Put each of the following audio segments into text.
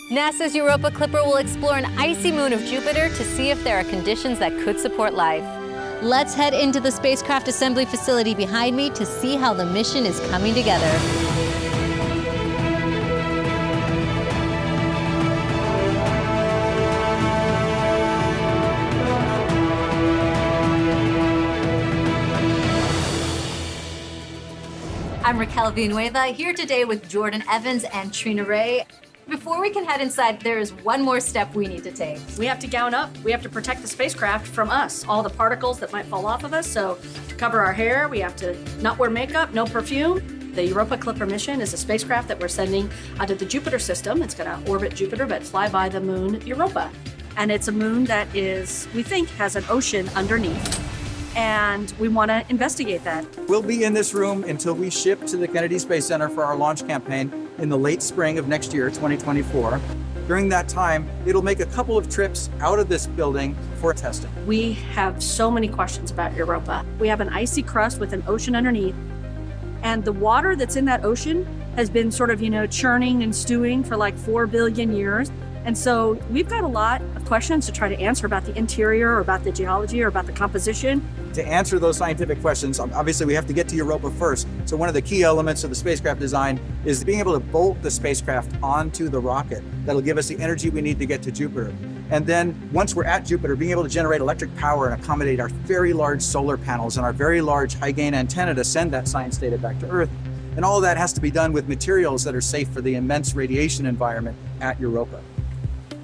NASA's Europa Clipper will explore an icy moon of Jupiter to see if there are conditions that could support life. Let's head into the spacecraft assembly facility behind me to see how the mission is coming together. I'm Raquel Villanueva, here today with Jordan Evans and Trina Ray. Before we can head inside, there is one more step we need to take. We have to gown up. We have to protect the spacecraft from us, all the particles that might fall off of us. So to cover our hair, we have to not wear makeup, no perfume. The Europa Clipper mission is a spacecraft that we're sending out of the Jupiter system. It's going to orbit Jupiter, but fly by the moon Europa. And it's a moon that we think, has an ocean underneath. And we want to investigate that. We'll be in this room until we ship to the Kennedy Space Center for our launch campaign in the late spring of next year, 2024. During that time, it'll make a couple of trips out of this building for testing. We have so many questions about Europa. We have an icy crust with an ocean underneath, and the water that's in that ocean has been sort of, churning and stewing for like 4 billion years. And so we've got a lot of questions to try to answer about the interior or about the geology or about the composition. To answer those scientific questions, obviously we have to get to Europa first. So one of the key elements of the spacecraft design is being able to bolt the spacecraft onto the rocket. That'll give us the energy we need to get to Jupiter. And then once we're at Jupiter, being able to generate electric power and accommodate our very large solar panels and our very large high gain antenna to send that science data back to Earth. And all of that has to be done with materials that are safe for the immense radiation environment at Europa.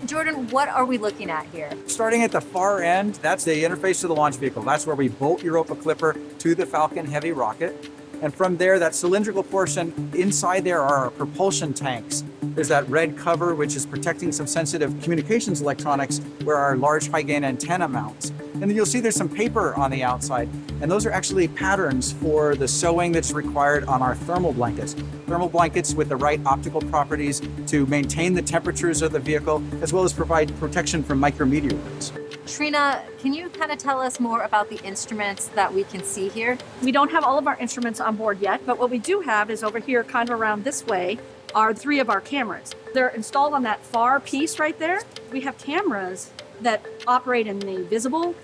Jordan, what are we looking at here? Starting at the far end, that's the interface to the launch vehicle. That's where we bolt Europa Clipper to the Falcon Heavy rocket. And from there, that cylindrical portion, inside there are our propulsion tanks. There's that red cover, which is protecting some sensitive communications electronics where our large high gain antenna mounts. And then you'll see there's some paper on the outside. And those are actually patterns for the sewing that's required on our thermal blankets. Thermal blankets with the right optical properties to maintain the temperatures of the vehicle, as well as provide protection from micrometeoroids. Trina, can you kind of tell us more about the instruments that we can see here? We don't have all of our instruments on board yet, but what we do have is over here, kind of around this way, are 3 of our cameras. They're installed on that far piece right there. We have cameras that operate in the visible.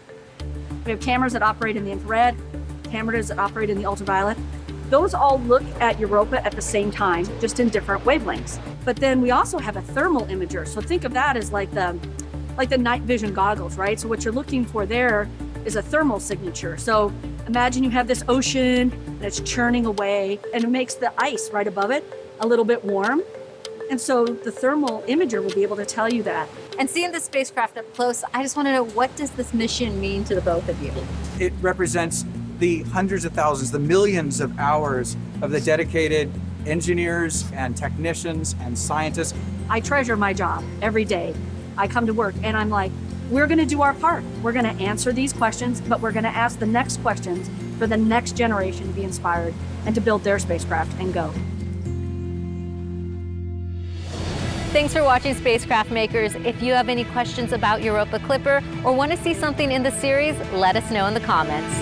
We have cameras that operate in the infrared, cameras that operate in the ultraviolet. Those all look at Europa at the same time, just in different wavelengths. But then we also have a thermal imager. So think of that as like the night vision goggles, right? So what you're looking for there is a thermal signature. So imagine you have this ocean and it's churning away and it makes the ice right above it a little bit warm. And so the thermal imager will be able to tell you that. And seeing the spacecraft up close, I just want to know, what does this mission mean to the both of you? It represents the hundreds of thousands, the millions of hours of the dedicated engineers and technicians and scientists. I treasure my job every day. I come to work and I'm like, we're going to do our part. We're going to answer these questions, but we're going to ask the next questions for the next generation to be inspired and to build their spacecraft and go. Thanks for watching, Spacecraft Makers. If you have any questions about Europa Clipper or want to see something in the series, let us know in the comments.